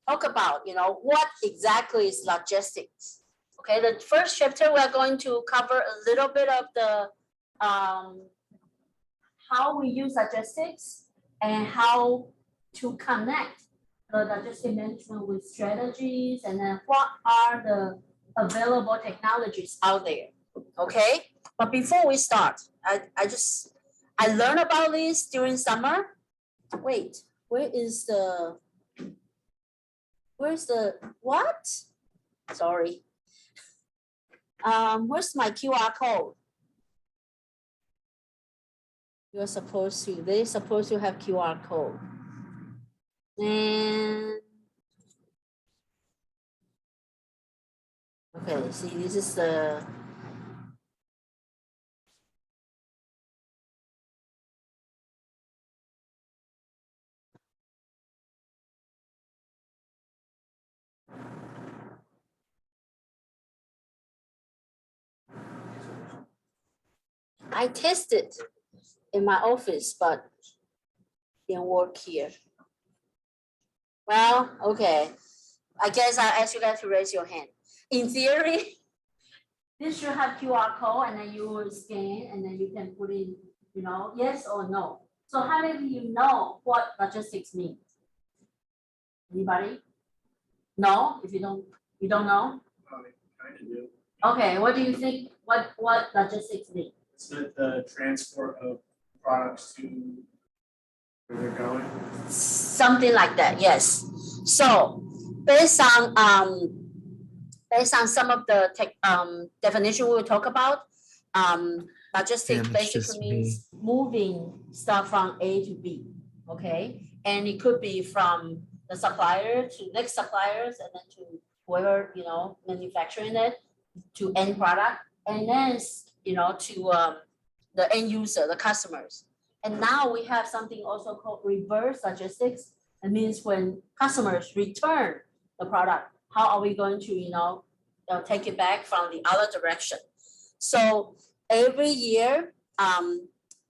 talk about, what exactly is logistics. Okay, the first chapter we're going to cover a little bit of the how we use logistics and how to connect the logistic management with strategies, and then what are the available technologies out there. Okay, but before we start, I learned about this during summer. Wait, where's the what? Sorry. Where's my QR code? They're supposed to have QR code. And okay, see, this is the I tested in my office, but didn't work here. Well, okay. I guess I'll ask you guys to raise your hand. In theory, this should have QR code, and then you will scan, and then you can put in, yes or no. So how many of you know what logistics means? Anybody? No? If you don't know? Kind of do. Okay, what do you think? What logistics mean? It's the transport of products to where they're going. Something like that, yes. So based on some of the definition we will talk about, logistics basically means moving stuff from A to B. Okay, and it could be from the supplier to next suppliers, and then to whoever manufacturing it, to end product, and then to the end user, the customers. And now we have something also called reverse logistics. It means when customers return the product, how are we going to take it back from the other direction? So every year,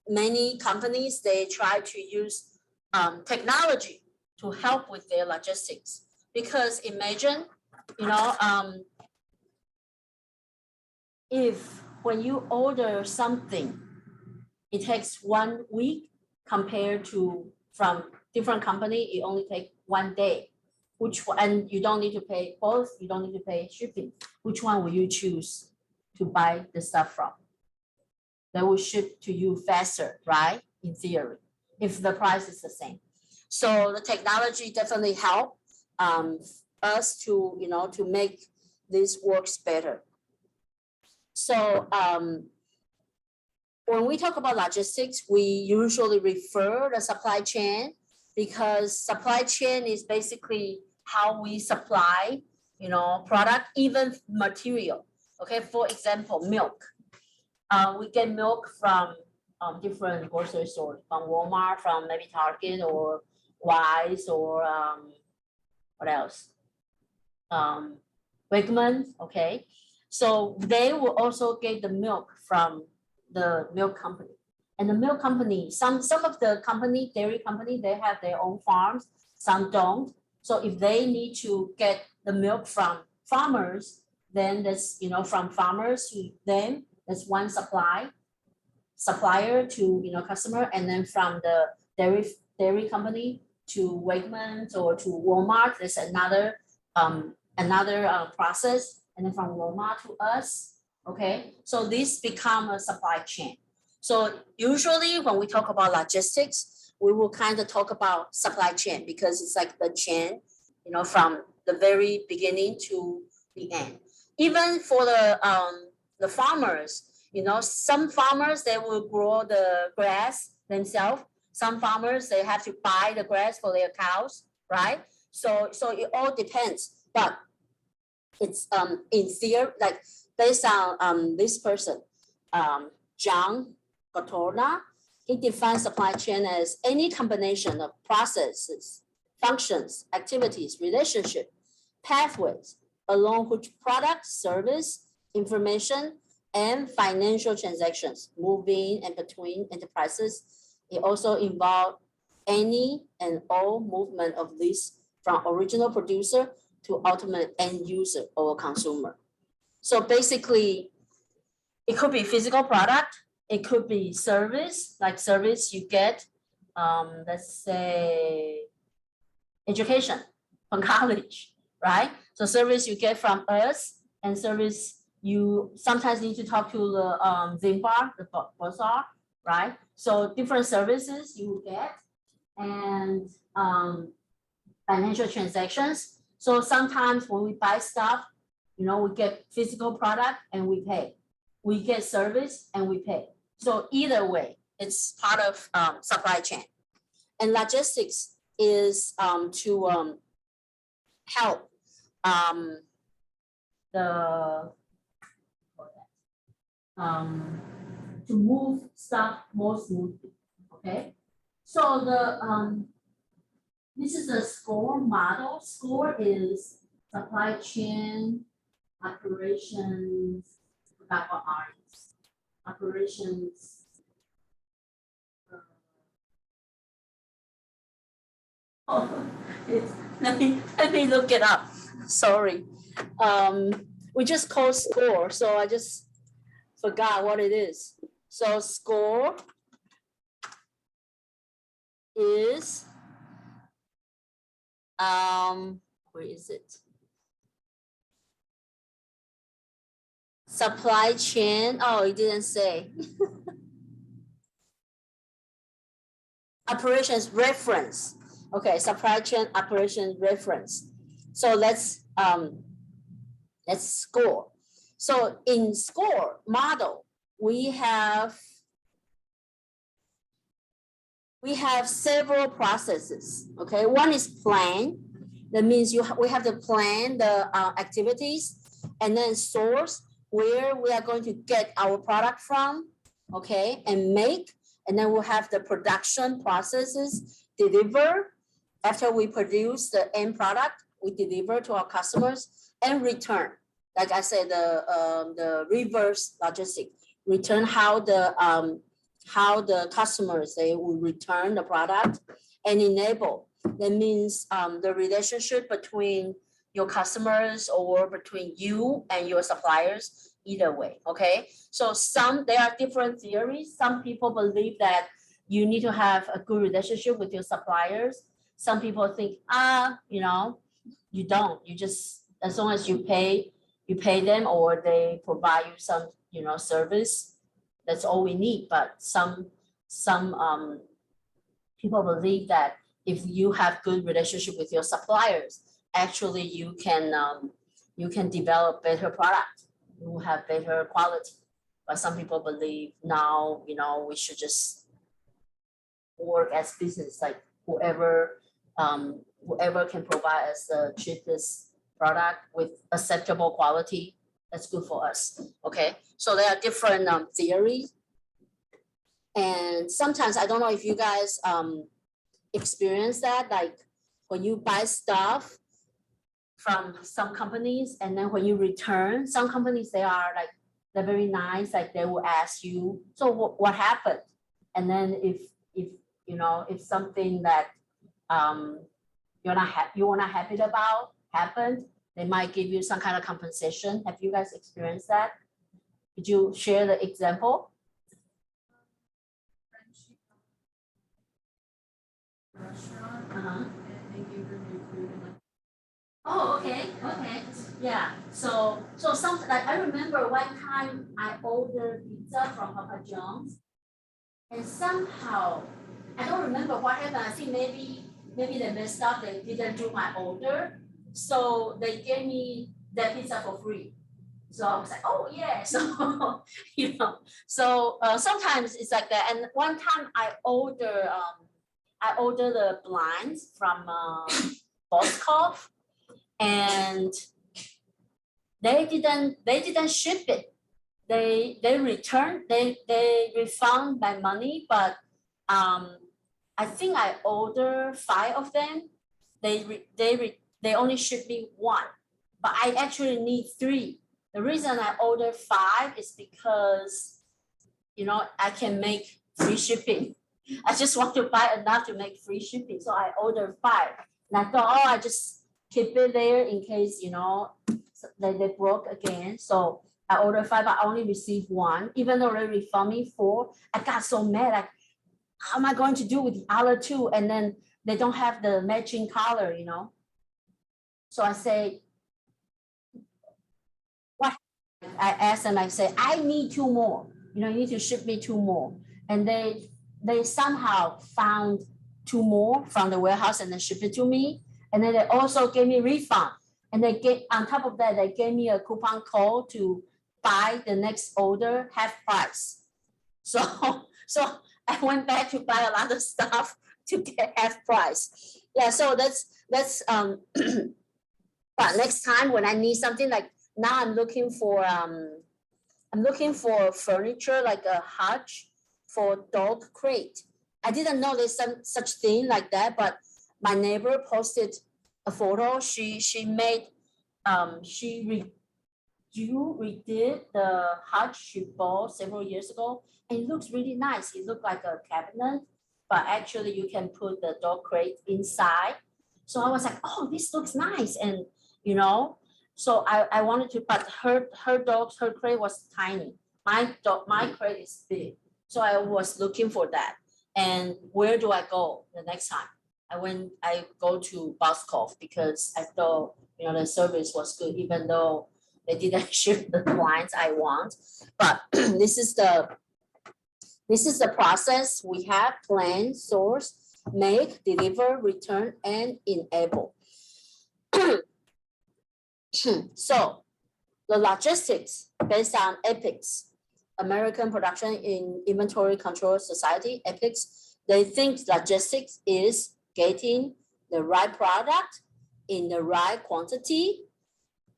many companies, they try to use technology to help with their logistics, because imagine if when you order something, it takes 1 week compared to from different company, it only takes 1 day. And you don't need to pay both, you don't need to pay shipping. Which one will you choose to buy the stuff from? They will ship to you faster, right? In theory, if the price is the same. So the technology definitely help us to to make this works better. So when we talk about logistics, we usually refer the supply chain, because supply chain is basically how we supply, product, even material. Okay, for example, milk. We get milk from different grocery stores, from Walmart, from maybe Target or Wise, or what else? Wegmans. Okay, so they will also get the milk from the milk company. And the milk company, some of the dairy company, they have their own farms, some don't. So if they need to get the milk from farmers, then that's, from farmers to them, that's one supplier to, customer. And then from the dairy company to Wegmans or to Walmart, there's another process. And then from Walmart to us. Okay, so this become a supply chain. So usually when we talk about logistics, we will kind of talk about supply chain, because it's like the chain, from the very beginning to the end. Even for the farmers, some farmers, they will grow the grass themselves. Some farmers, they have to buy the grass for their cows, right? So it all depends. But it's in theory, like based on this person, John Gotorna, he defines supply chain as any combination of processes, functions, activities, relationship, pathways, along which product, service, information, and financial transactions move in and between enterprises. It also involves any and all movement of these from original producer to ultimate end user or consumer. So basically, it could be physical product, it could be service, like service you get, let's say, education from college, right? So service you get from us, and service you sometimes need to talk to the Zimbar, the bazaar, right? So different services you get, and financial transactions. So sometimes when we buy stuff, we get physical product and we pay. We get service and we pay. So either way, it's part of supply chain. And logistics is to help to move stuff more smoothly. Okay, so this is a SCORE model. SCORE is supply chain operations. Forgot what R is. Operations. Oh, let me look it up. Sorry. We just call SCORE, so I just forgot what it is. So SCORE is where is it? Supply chain. Oh, it didn't say. Operations reference. Okay, supply chain operation reference. So let's SCORE. So in SCORE model, we have several processes. Okay, one is plan. That means we have to plan the activities, and then source where we are going to get our product from. Okay, and make, and then we'll have the production processes, deliver. After we produce the end product, we deliver to our customers, and return. Like I said, the reverse logistic, return how the customers, they will return the product, and enable. That means the relationship between your customers or between you and your suppliers, either way. Okay, so there are different theories. Some people believe that you need to have a good relationship with your suppliers. Some people think, you don't. You just, as long as you pay them or they provide you some, service, that's all we need. But some people believe that if you have good relationship with your suppliers, actually you can develop better product. You will have better quality. But some people believe now, we should just work as business, like whoever can provide us the cheapest product with acceptable quality, that's good for us. Okay, so there are different theories, and sometimes I don't know if you guys experience that, like when you buy stuff from some companies, and then when you return, some companies, they're very nice, like they will ask you, so what happened? And then if something that you're not happy about happened, they might give you some kind of compensation. Have you guys experienced that? Could you share the example? Restaurant, Uh-huh. and they gave her new food and like. Oh, okay. Yeah. So something like, I remember one time I ordered pizza from Papa John's, and somehow I don't remember what happened. I think maybe they messed up. They didn't do my order, so they gave me that pizza for free. So I was like, oh yeah. So so sometimes it's like that. And one time I ordered the blinds from Boskov, and they didn't ship it. They returned, they refund my money, but I think I ordered 5 of them. They only shipped me 1, but I actually need 3. The reason I ordered 5 is because I can make free shipping. I just want to buy enough to make free shipping, so I ordered 5. And I thought, oh, I just keep it there in case, you know, they broke again. So I ordered 5, but I only received 1, even though they refund me 4. I got so mad, like, how am I going to do with the other 2? And then they don't have the matching color, you know? So I say, what? I asked them, I say, I need 2 more. You know, you need to ship me 2 more. And they somehow found 2 more from the warehouse and then ship it to me. And then they also gave me refund. And they gave, on top of that, they gave me a coupon code to buy the next order half price. So, so I went back to buy a lot of stuff to get half price. Yeah, so that's but next time when I need something, like now I'm looking for furniture, like a hutch for dog crate. I didn't know there's some such thing like that, but my neighbor posted a photo. She made redid the hutch she bought several years ago, and it looks really nice. It looked like a cabinet, but actually you can put the dog crate inside. So I was like, oh, this looks nice. And you know, so I wanted to, but her crate was tiny. My crate is big. So I was looking for that. And where do I go the next time? I go to Boscov because I thought, you know, the service was good, even though they didn't ship the clients I want. But this is the process. We have plan, source, make, deliver, return, and enable. So the logistics based on EPICS, American Production in Inventory Control Society, EPICS, they think logistics is getting the right product in the right quantity,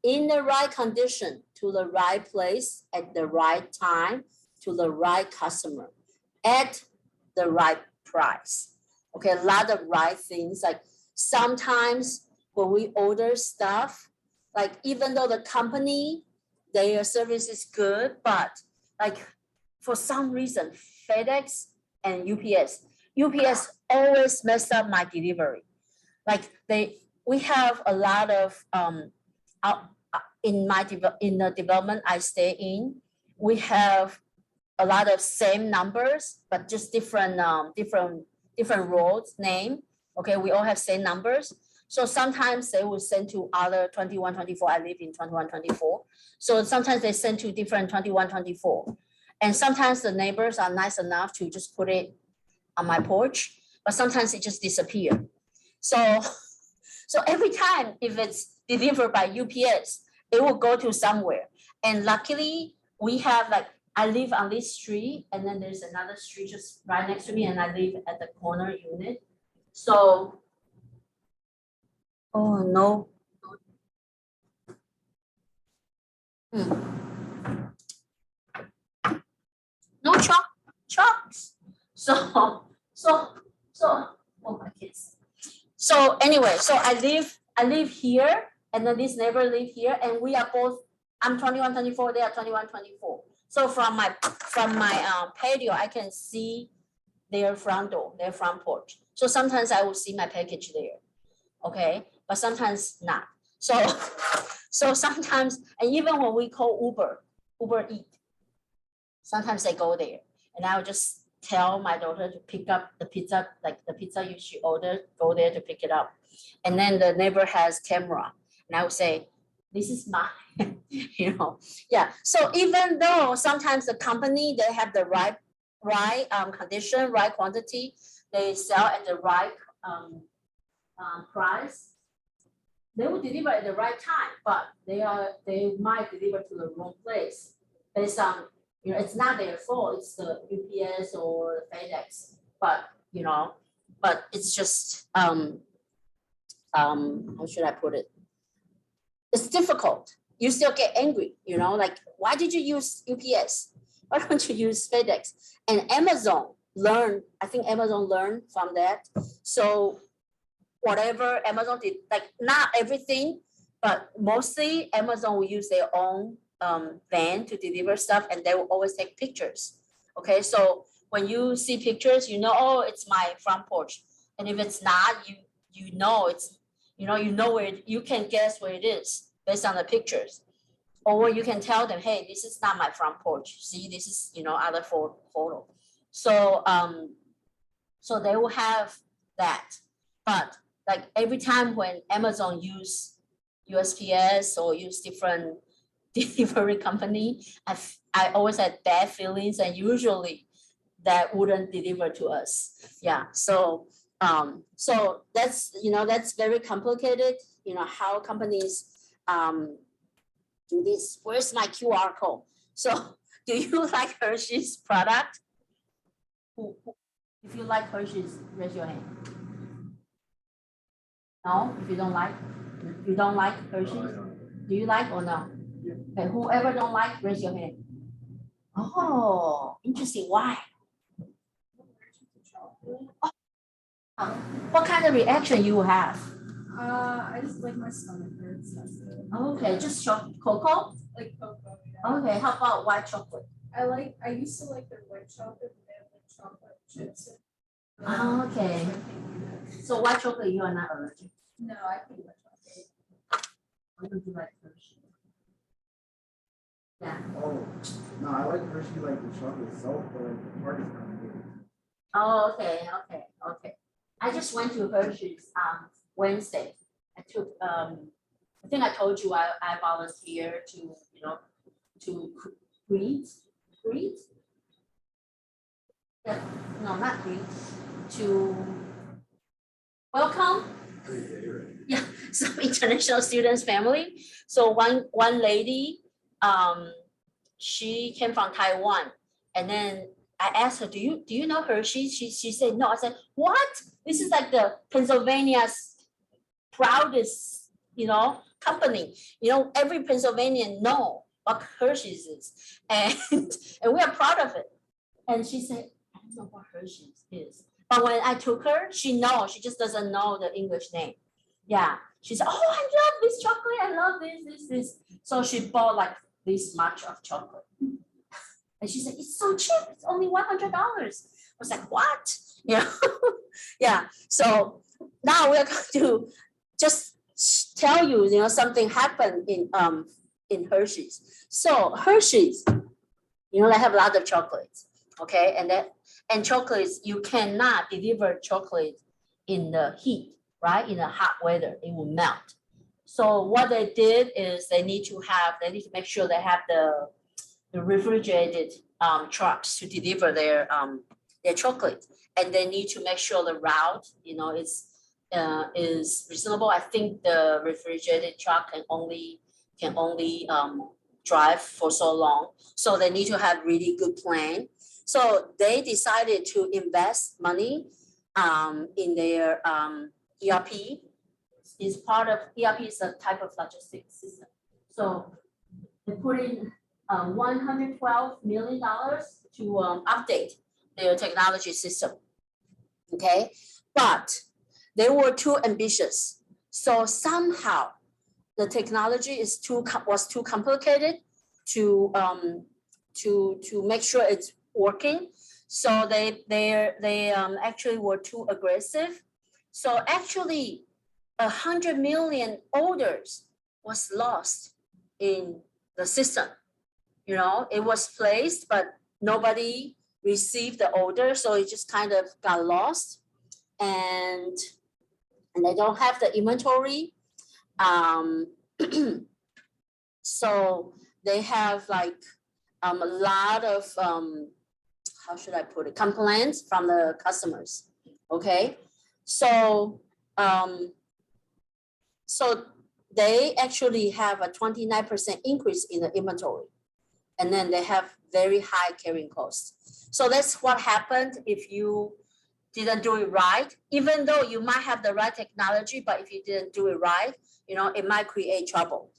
in the right condition, to the right place, at the right time, to the right customer, at the right price. Okay, a lot of right things. Like sometimes when we order stuff, like even though the company, their service is good, but like for some reason, FedEx and UPS always mess up my delivery. Like we have a lot of in the development I stay in, we have a lot of same numbers, but just different roads name. Okay, we all have same numbers. So sometimes they will send to other 2124. I live in 2124. So sometimes they send to different 2124. And sometimes the neighbors are nice enough to just put it on my porch, but sometimes it just disappears. So every time if it's delivered by UPS, it will go to somewhere. And luckily we have, like, I live on this street and then there's another street just right next to me, and I live at the corner unit. So, oh no. No chalks. So, oh my kids. So anyway, so I live here, and then this neighbor live here, and we are both, I'm 2124, they are 2124. So from my patio, I can see their front door, their front porch. So sometimes I will see my package there, okay? But sometimes not. So sometimes, and even when we call Uber Eat, sometimes they go there, and I will just tell my daughter to pick up the pizza, like the pizza she ordered, go there to pick it up. And then the neighbor has camera, and I would say, this is mine, you know. Yeah, so even though sometimes the company, they have the right condition, right quantity, they sell at the right price, they will deliver at the right time, but they might deliver to the wrong place based on, you know, it's not their fault, it's the UPS or FedEx, but you know, but it's just how should I put it? It's difficult. You still get angry, you know, like, why did you use UPS? Why don't you use FedEx? And Amazon learned, I think Amazon learned from that. So whatever Amazon did, like not everything, but mostly Amazon will use their own van to deliver stuff, and they will always take pictures. Okay, so when you see pictures, you know, oh, it's my front porch. And if it's not, you know it's you know where you can guess where it is based on the pictures, or you can tell them, hey, this is not my front porch. See, this is other photo. So so they will have that, but like every time when Amazon use USPS or use different delivery company, I always had bad feelings, and usually that wouldn't deliver to us. Yeah, so so that's that's very complicated. How companies do this. Where's my QR code? So do you like Hershey's product? If you like Hershey's, raise your hand. No, if you don't like Hershey's, do you like or no? Okay, whoever don't like, raise your hand. Oh, interesting. Why? What kind of reaction you have? I just like my stomach hurts, that's it. Okay, just cocoa? Like cocoa, yeah. Okay, how about white chocolate? I used to like the white chocolate, but they have like chocolate chips. Okay. So white chocolate, you are not allergic. No, I think white chocolate. What would you like Hershey? Yeah. Oh, no, I like Hershey like the chocolate itself, but like the part is kind of good. Oh, okay. I just went to Hershey's Wednesday. I took I think I told you I volunteered to to greet. Yeah, no, not greet. To welcome. Yeah, some international students family. So one lady, she came from Taiwan, and then I asked her, do you know Hershey? She said no. I said, what? This is like the Pennsylvania's proudest, company. Every Pennsylvanian know what Hershey's is, and we are proud of it. And she said, I don't know what Hershey's is. But when I took her, she just doesn't know the English name. Yeah. She said, oh, I love this chocolate. I love this. So she bought like this much of chocolate. And she said, it's so cheap. It's only $100. I was like, what? Yeah. So now we're going to just tell you, something happened in Hershey's. So Hershey's, they have a lot of chocolates. Okay, and chocolates, you cannot deliver chocolate in the heat, right? In the hot weather, it will melt. So what they did is they need to make sure they have the refrigerated trucks to deliver their chocolate, and they need to make sure the route, is reasonable. I think the refrigerated truck can only drive for so long, so they need to have really good plan. So they decided to invest money in their ERP. Is part of ERP is a type of logistics system. So they put in $112 million to update their technology system. Okay, but they were too ambitious. So somehow the technology was too complicated to make sure it's working. So they actually were too aggressive. So actually 100 million orders was lost in the system. It was placed, but nobody received the order. So it just kind of got lost, and they don't have the inventory. So they have like a lot of how should I put it, complaints from the customers. Okay, so so they actually have a 29% increase in the inventory, and then they have very high carrying costs. So that's what happened if you didn't do it right. Even though you might have the right technology, but if you didn't do it right, it might create trouble.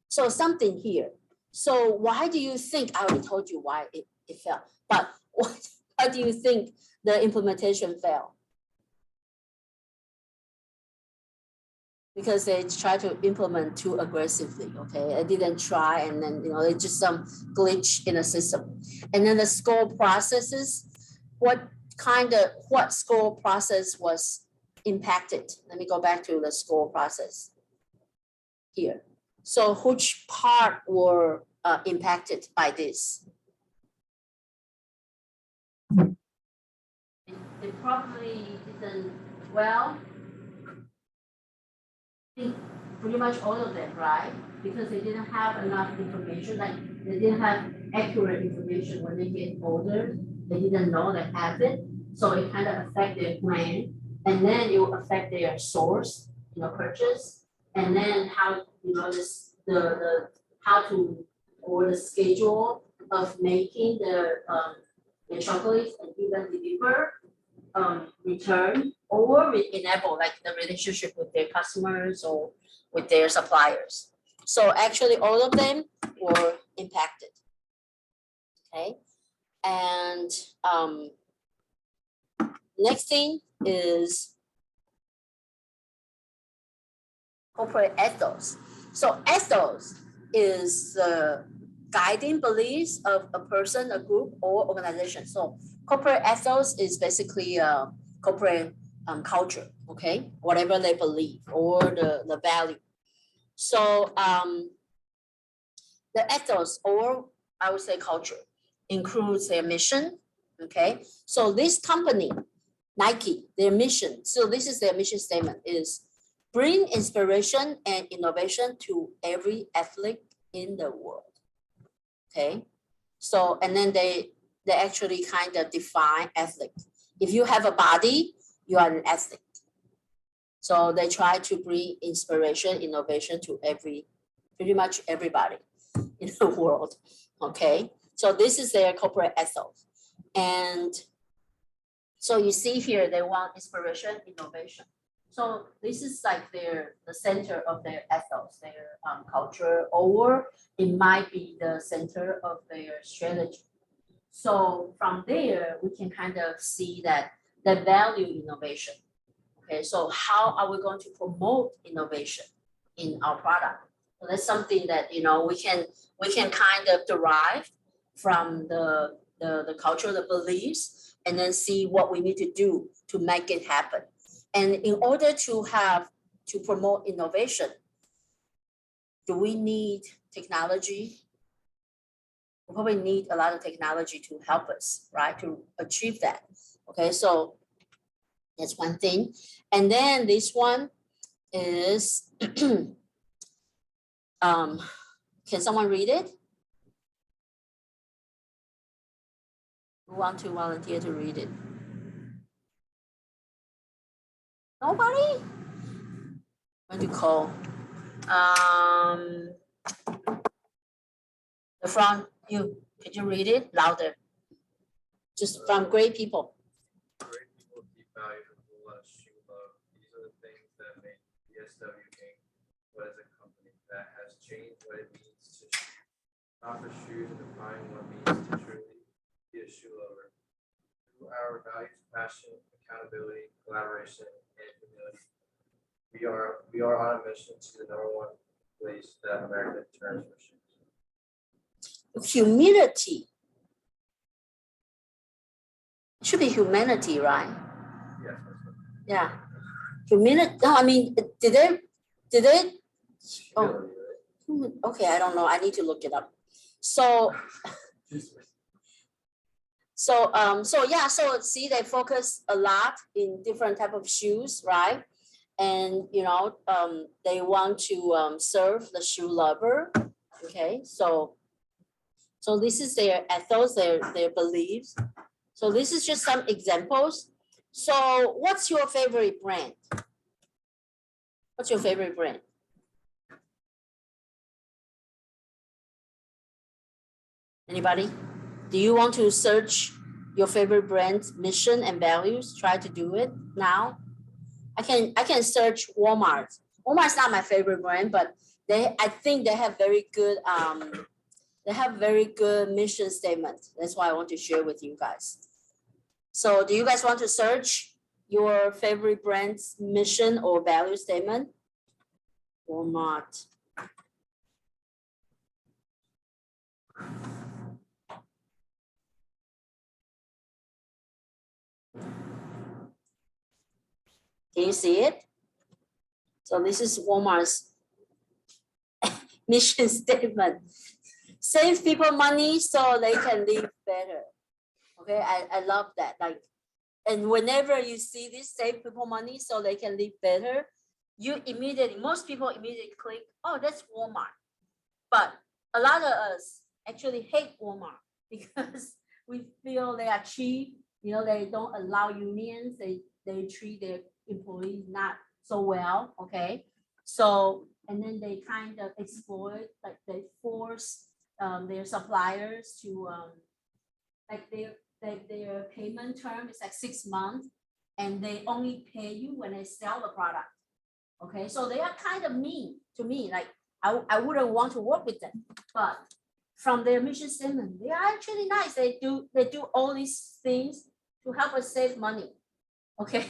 So something here. So why do you think, I already told you why it failed, but why do you think the implementation failed? Because they tried to implement too aggressively, okay? They didn't try, and then, it's just some glitch in the system. And then the score processes, what score process was impacted? Let me go back to the score process here. So which part were impacted by this? It probably didn't, well, I think pretty much all of them, right? Because they didn't have enough information, like they didn't have accurate information when they get older. They didn't know they have it. So it kind of affect their plan. And then it will affect their source, purchase. And then how, the how to, or the schedule of making the chocolates and even deliver, return or enable like the relationship with their customers or with their suppliers. So actually all of them were impacted. Okay. And next thing is corporate ethos. So ethos is the guiding beliefs of a person, a group, or organization. So corporate ethos is basically corporate culture, okay? Whatever they believe or the value. So the ethos, or I would say culture, includes their mission, okay? So this company, Nike, their mission, so this is their mission statement, is bring inspiration and innovation to every athlete in the world. Okay, so and then they actually kind of define athlete. If you have a body, you are an athlete. So they try to bring inspiration, innovation to pretty much everybody in the world. Okay, so this is their corporate ethos. And so you see here, they want inspiration, innovation. So this is like the center of their ethos, their culture, or it might be the center of their strategy. So from there, we can kind of see that they value innovation. Okay, so how are we going to promote innovation in our product? So that's something that we can kind of derive from the culture, the beliefs, and then see what we need to do to make it happen. And in order to promote innovation, do we need technology? We probably need a lot of technology to help us, right, to achieve that. Okay, so that's one thing. And then this one is, can someone read it? Who want to volunteer to read it? Nobody? I'm going to call. The front, could you read it louder? Just from great people. Great people, deep value, shoe love. These are the things that make ESW Inc. what is a company that has changed what it means to offer shoes and define what it means to truly be a shoe lover. Through our values, passion, accountability, collaboration, and humility, we are on a mission to the #1 place that America turns for shoes. Humility. It should be humanity, right? Yes. Yeah. Humility. No, I mean, did they? Oh, okay. I don't know. I need to look it up. So yeah. So see, they focus a lot in different type of shoes, right? And they want to serve the shoe lover. Okay, so this is their ethos, their beliefs. So this is just some examples. So what's your favorite brand? What's your favorite brand? Anybody? Do you want to search your favorite brand's mission and values? Try to do it now. I can search Walmart. Walmart's not my favorite brand, but I think they have very good mission statement. That's why I want to share with you guys. So do you guys want to search your favorite brand's mission or value statement? Walmart. Can you see it? So this is Walmart's mission statement. Save people money so they can live better. Okay, I love that. Like, and whenever you see this, save people money so they can live better, most people immediately click, oh, that's Walmart. But a lot of us actually hate Walmart because we feel they are cheap. You know, they don't allow unions. They treat their employees not so well. Okay, so and then they kind of exploit, like they force their suppliers to like their payment term is like 6 months, and they only pay you when they sell the product. Okay, so they are kind of mean to me. Like I wouldn't want to work with them, but from their mission statement, they are actually nice. They do all these things to help us save money. Okay,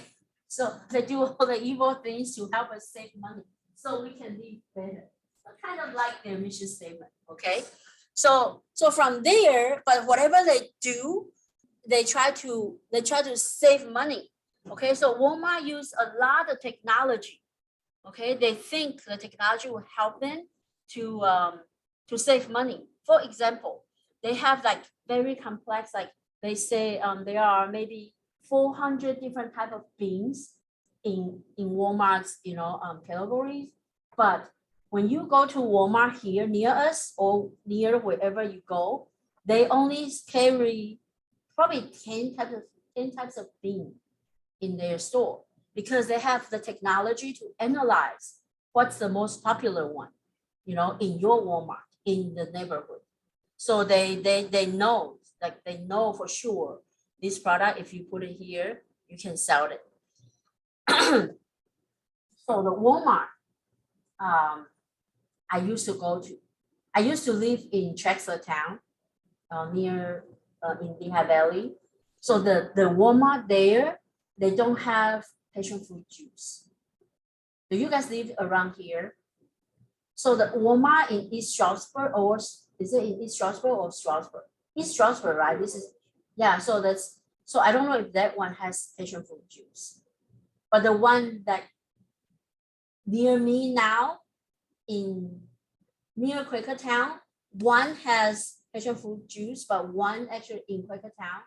so they do all the evil things to help us save money so we can live better. I kind of like their mission statement. Okay, so from there, but whatever they do, they try to save money. Okay, so Walmart use a lot of technology. Okay, they think the technology will help them to save money. For example, they have like very complex, like they say there are maybe 400 different type of beans in Walmart's categories. But when you go to Walmart here near us or near wherever you go, they only carry probably 10 types of beans in their store, because they have the technology to analyze what's the most popular one, in your Walmart, in the neighborhood. So they know, like they know for sure this product, if you put it here, you can sell it. So the Walmart I used to live in Chestertown, near in Lehigh Valley. So the Walmart there, they don't have passion fruit juice. Do you guys live around here? So the Walmart in East Stroudsburg, or is it in East Stroudsburg or Stroudsburg? East Stroudsburg, right? This is, yeah. So I don't know if that one has passion fruit juice, but the one that near me now, near Quakertown, one has passion fruit juice, but one actually in Quakertown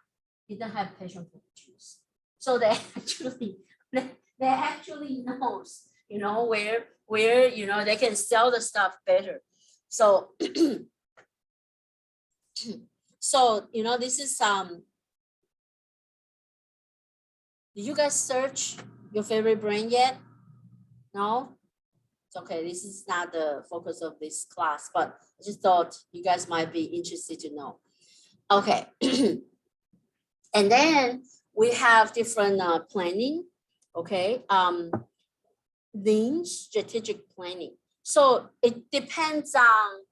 didn't have passion fruit juice. So they actually knows, where they can sell the stuff better. So so this is did you guys search your favorite brand yet? No? It's okay, this is not the focus of this class, but I just thought you guys might be interested to know. Okay. And then we have different planning. Okay. Lean strategic planning. So it depends on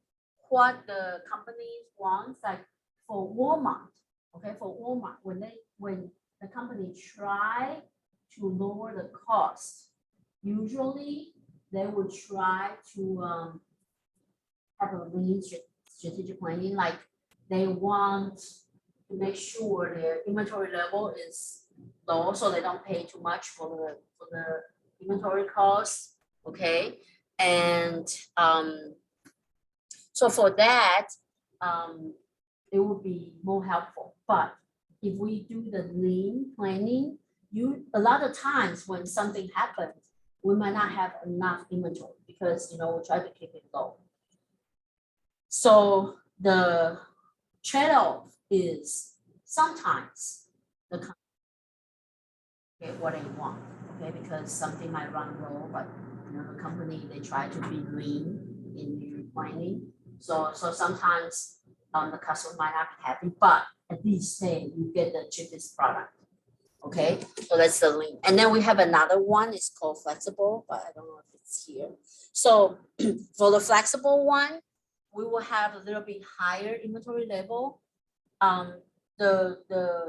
what the company wants. Like for Walmart, okay, when the company try to lower the cost, usually they would try to have a lean strategic planning. Like they want to make sure their inventory level is low, so they don't pay too much for the inventory costs. Okay, and so for that, it would be more helpful. But if we do the lean planning, a lot of times when something happens, we might not have enough inventory because we try to keep it low. So the trade-off is sometimes the company get what they want, okay, because something might run low, but the company, they try to be lean in their planning. So sometimes the customer might not be happy, but at least say you get the cheapest product. Okay, so that's the lean. And then we have another one, it's called flexible, but I don't know if it's here. So for the flexible one, we will have a little bit higher inventory level. The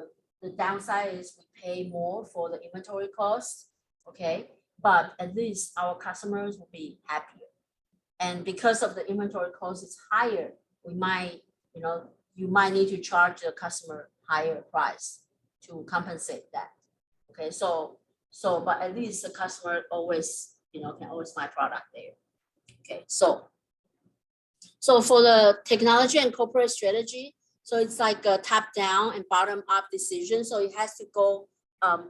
downside is we pay more for the inventory cost, okay? But at least our customers will be happier. And because of the inventory cost is higher, we might, you might need to charge the customer higher price to compensate that. Okay, so So, but at least the customer always, can always find product there. Okay, so for the technology and corporate strategy, so it's like a top down and bottom up decision. So it has to go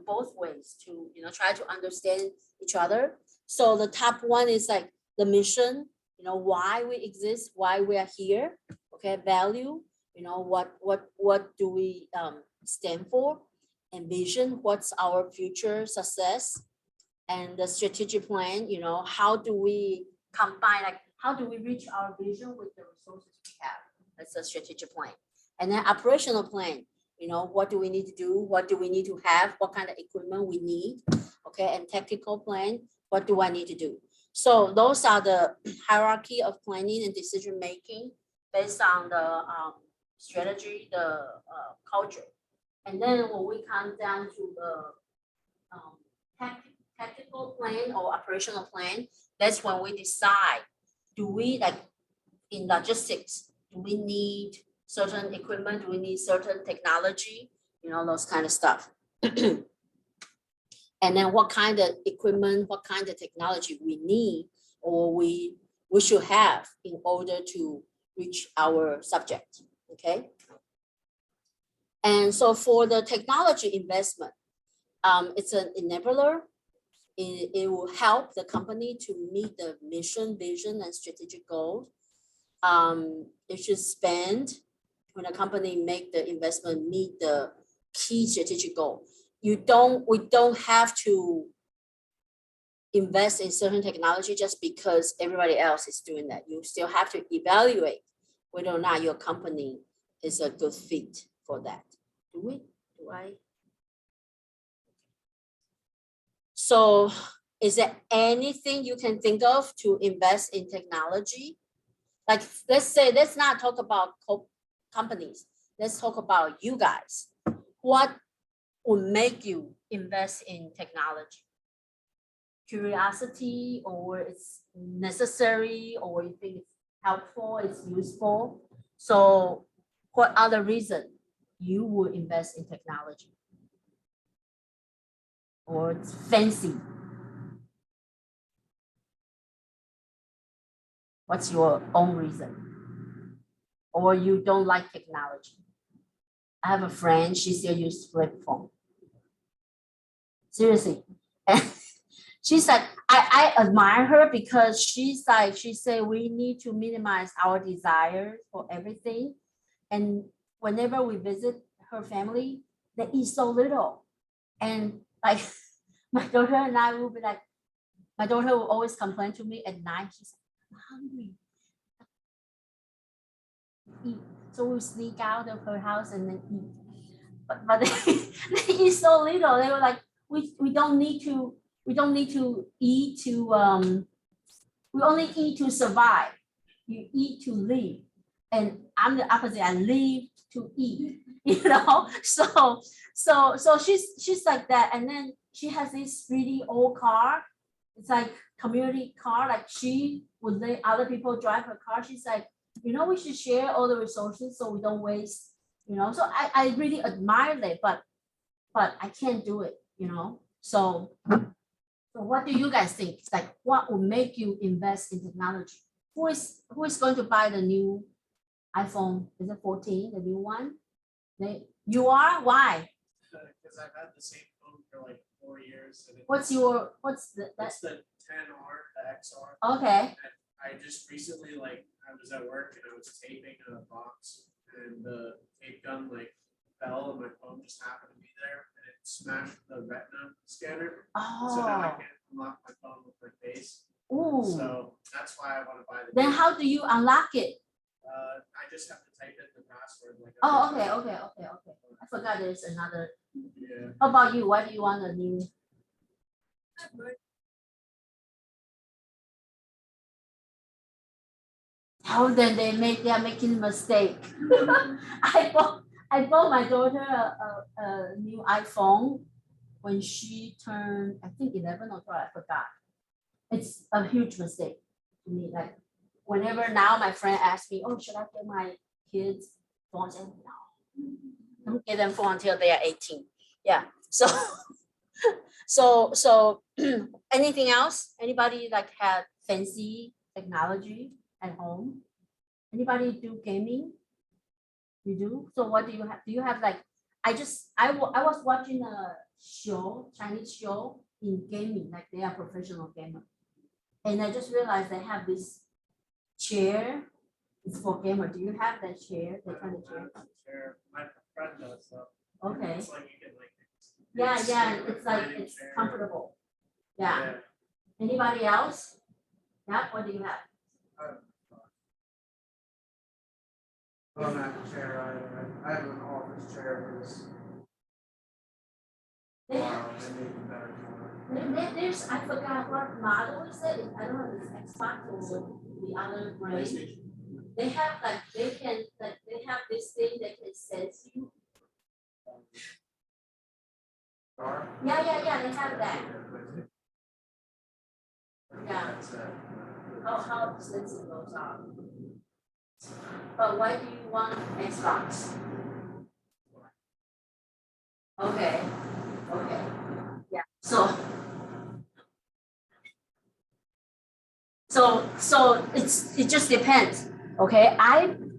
both ways to, try to understand each other. So the top one is like the mission, why we exist, why we are here. Okay, value, what do we stand for, and vision, what's our future success, and the strategic plan, how do we combine, like how do we reach our vision with the resources we have? That's a strategic plan. And then operational plan, what do we need to do? What do we need to have? What kind of equipment we need? Okay, and technical plan, what do I need to do? So those are the hierarchy of planning and decision making based on the strategy, the culture. And then when we come down to the tactical plan or operational plan, that's when we decide, do we, like in logistics, do we need certain equipment? Do we need certain technology? Those kind of stuff. And then what kind of equipment, what kind of technology we need or we should have in order to reach our subject, okay? And so for the technology investment, it's an enabler. It will help the company to meet the mission, vision, and strategic goals. It should spend, when a company make the investment, meet the key strategic goal. We don't have to invest in certain technology just because everybody else is doing that. You still have to evaluate whether or not your company is a good fit for that. Do I? So is there anything you can think of to invest in technology? Like, let's not talk about companies. Let's talk about you guys. What would make you invest in technology? Curiosity, or it's necessary, or you think it's helpful, it's useful? So what other reason you would invest in technology? Or it's fancy? What's your own reason? Or you don't like technology? I have a friend, she still uses flip phone. Seriously. And she's like, I admire her because she said we need to minimize our desires for everything. And whenever we visit her family, they eat so little. And like my daughter and I will be like, my daughter will always complain to me at night. She's like, I'm hungry. Eat. So we sneak out of her house and then eat. But they eat so little. They were like, we don't need to eat to we only eat to survive. You eat to live. And I'm the opposite. I live to eat. So she's like that. And then she has this really old car. It's like community car. Like she would let other people drive her car. She's like, we should share all the resources so we don't waste. So I really admire that, but I can't do it. So what do you guys think? It's like, what would make you invest in technology? Who is going to buy the new iPhone? Is it 14, the new one? You are? Why? Because I've had the same phone for like 4 years. And What's the that's the 10R, the XR. Okay. And I just recently, I was at work and I was taping a box and the tape gun fell and my phone just happened to be there and it smashed the retina scanner. So now I can't unlock my phone with my face. Ooh. So that's why I want to buy the. Then how do you unlock it? I just have to type in the password. Okay. I forgot there's another. Yeah. How about you? Why do you want a new? How then they are making a mistake. I bought my daughter a new iPhone when she turned, I think 11 or 12, I forgot. It's a huge mistake to me. Like whenever now my friend asks me, oh, should I get my kids phones? And no, don't get them phone until they are 18. Yeah. So So anything else? Anybody like have fancy technology at home? Anybody do gaming? You do? So what do you have? Do you have like, I was watching a show, Chinese show in gaming, like they are professional gamer. And I just realized they have this chair. It's for gamer. Do you have that chair? That kind of chair? Chair. My friend does, so. Okay. It's like you can like. Yeah, it's yeah, like a it's like, reclining it's chair. comfortable. Yeah. Anybody else? Yeah, what do you have? I don't have a chair either. I have an office chair for this. They Wow, they make it better for There's, I forgot what model is it. I don't know if it's Xbox or the other brand. They have like, they can, like, they have this thing that can sense you. Star. Yeah, they have that. Yeah. That's How expensive those are. But why do you want Xbox? Okay, yeah, so it just depends, okay? I'm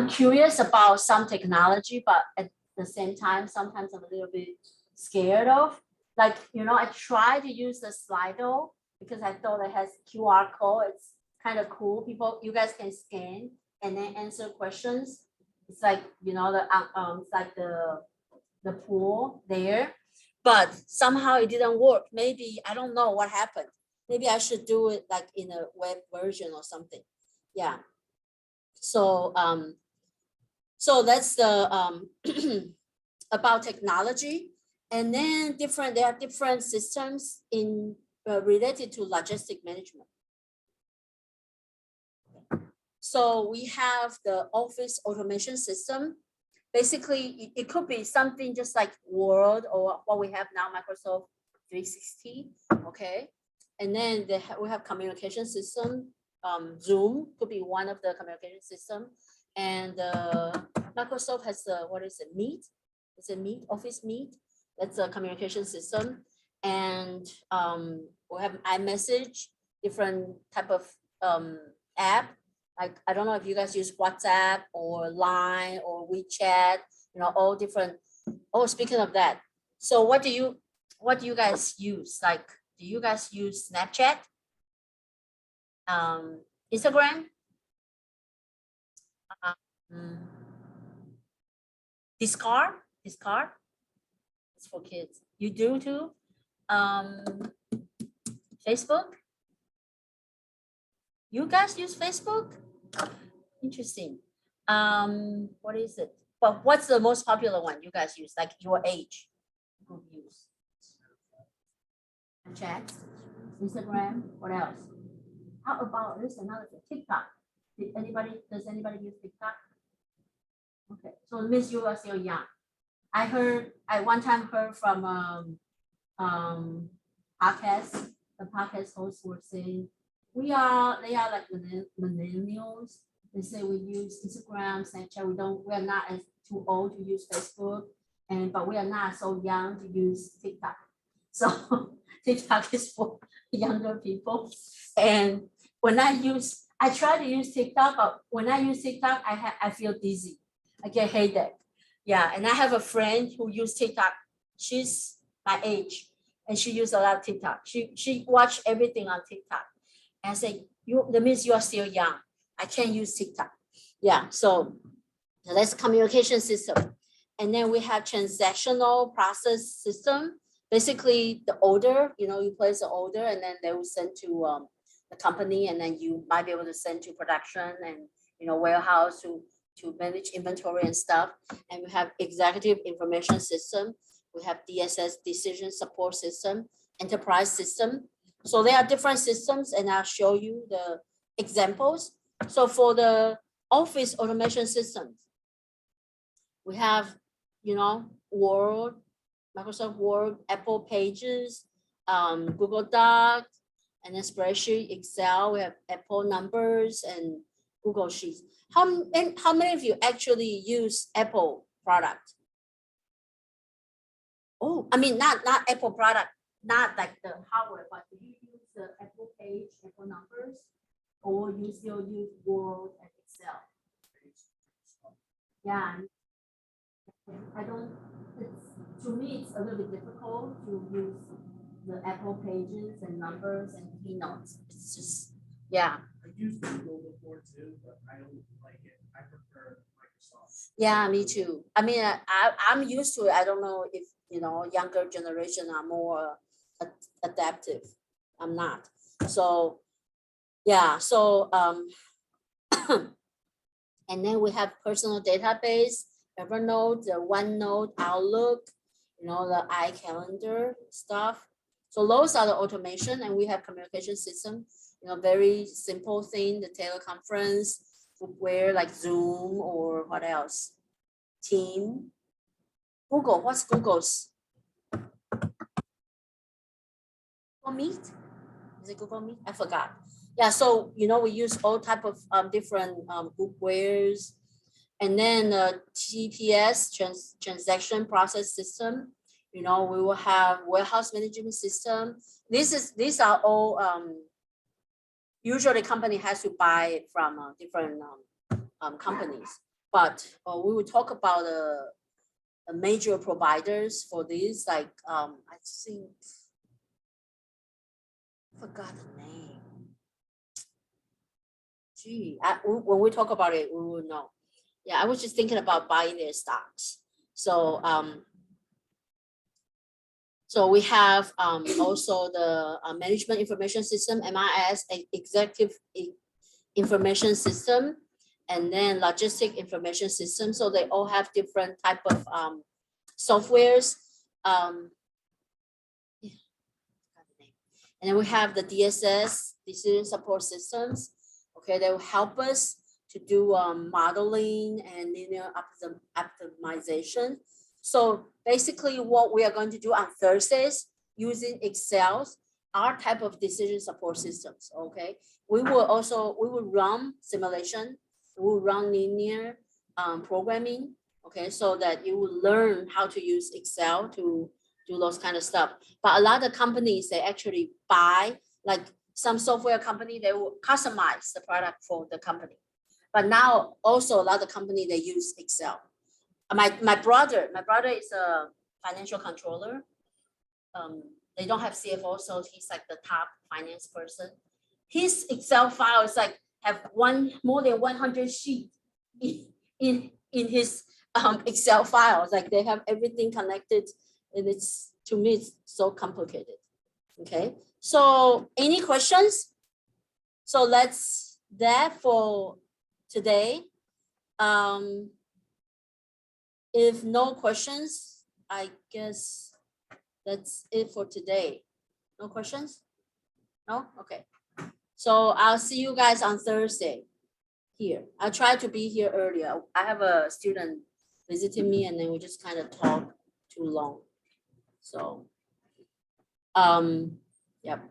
curious about some technology, but at the same time, sometimes I'm a little bit scared of. Like, I try to use the Slido because I thought it has QR code. It's kind of cool. You guys can scan and then answer questions. It's like, it's like the pool there, but somehow it didn't work. Maybe, I don't know what happened. Maybe I should do it like in a web version or something. Yeah. So that's the about technology. And then there are different systems in related to logistic management. So we have the office automation system. Basically, it could be something just like Word or what we have now, Microsoft 360, okay? And then we have communication system. Zoom could be one of the communication system. And Microsoft has what is it, Meet? Is it Meet, Office Meet? That's a communication system. And we have iMessage, different type of app. Like, I don't know if you guys use WhatsApp or Line or WeChat, all different. Oh, speaking of that, so what do you guys use? Like, do you guys use Snapchat? Instagram? Discord? It's for kids. You do too? Facebook? You guys use Facebook? Interesting. What is it? But what's the most popular one you guys use? Like your age group use? Chat, Instagram. What else? How about this? Another thing, TikTok. Does anybody use TikTok? Okay, so Miss, you are still young. I one time heard from podcast. The podcast hosts were saying they are like millennials. They say we use Instagram, Snapchat. We are not as too old to use Facebook, but we are not so young to use TikTok. So TikTok is for younger people. And when I try to use TikTok, but when I use TikTok, I feel dizzy. I get headache. Yeah, and I have a friend who uses TikTok. She's my age, and she uses a lot of TikTok. She watch everything on TikTok. And I say, that means you are still young. I can't use TikTok. Yeah, so that's communication system. And then we have transactional process system. Basically, the order, you place the order and then they will send to the company, and then you might be able to send to production and warehouse to manage inventory and stuff. And we have executive information system. We have DSS, decision support system, enterprise system. So there are different systems, and I'll show you the examples. So for the office automation systems, we have, Word, Microsoft Word, Apple Pages, Google Docs, and then spreadsheet, Excel. We have Apple numbers and Google Sheets. How many of you actually use Apple product? Oh, I mean, not Apple product, not like the hardware, but do you use the Apple page, Apple numbers, or you still use Word and Excel? Yeah, I don't, to me, it's a little bit difficult to use the Apple pages and numbers and keynotes. It's just, yeah. I used Google before too, but I don't like it. I prefer Microsoft. Yeah, me too. I mean, I'm used to it. I don't know if, younger generation are more adaptive. I'm not. So, yeah. So, and then we have personal database, Evernote, the OneNote, Outlook, the iCalendar stuff. So those are the automation, and we have communication system, very simple thing, the teleconference, where like Zoom or what else? Team. Google, what's Google's? Google Meet? Is it Google Meet? I forgot. Yeah, so, we use all type of different groupwares. And then TPS, transaction process system. We will have warehouse management system. These are all usually company has to buy it from different companies. But we will talk about the major providers for these, like I think I forgot the name. Gee, when we talk about it, we will know. Yeah, I was just thinking about buying their stocks. So so we have also the management information system, MIS, executive information system, and then logistic information system. So they all have different type of softwares. And then we have the DSS, decision support systems. Okay, they will help us to do modeling and linear optimization. So basically what we are going to do on Thursdays using Excel, our type of decision support systems, okay? We will run simulation, we will run linear programming, okay? So that you will learn how to use Excel to do those kind of stuff. But a lot of companies, they actually buy, like some software company, they will customize the product for the company. But now also a lot of company, they use Excel. My brother is a financial controller. They don't have CFO, so he's like the top finance person. His Excel file is like have more than 100 sheets in his Excel files. Like they have everything connected, and it's, to me, it's so complicated. Okay, so any questions? So that's that for today. If no questions, I guess that's it for today. No questions? No? Okay. So I'll see you guys on Thursday here. I'll try to be here earlier. I have a student visiting me, and then we just kind of talk too long. So, yep.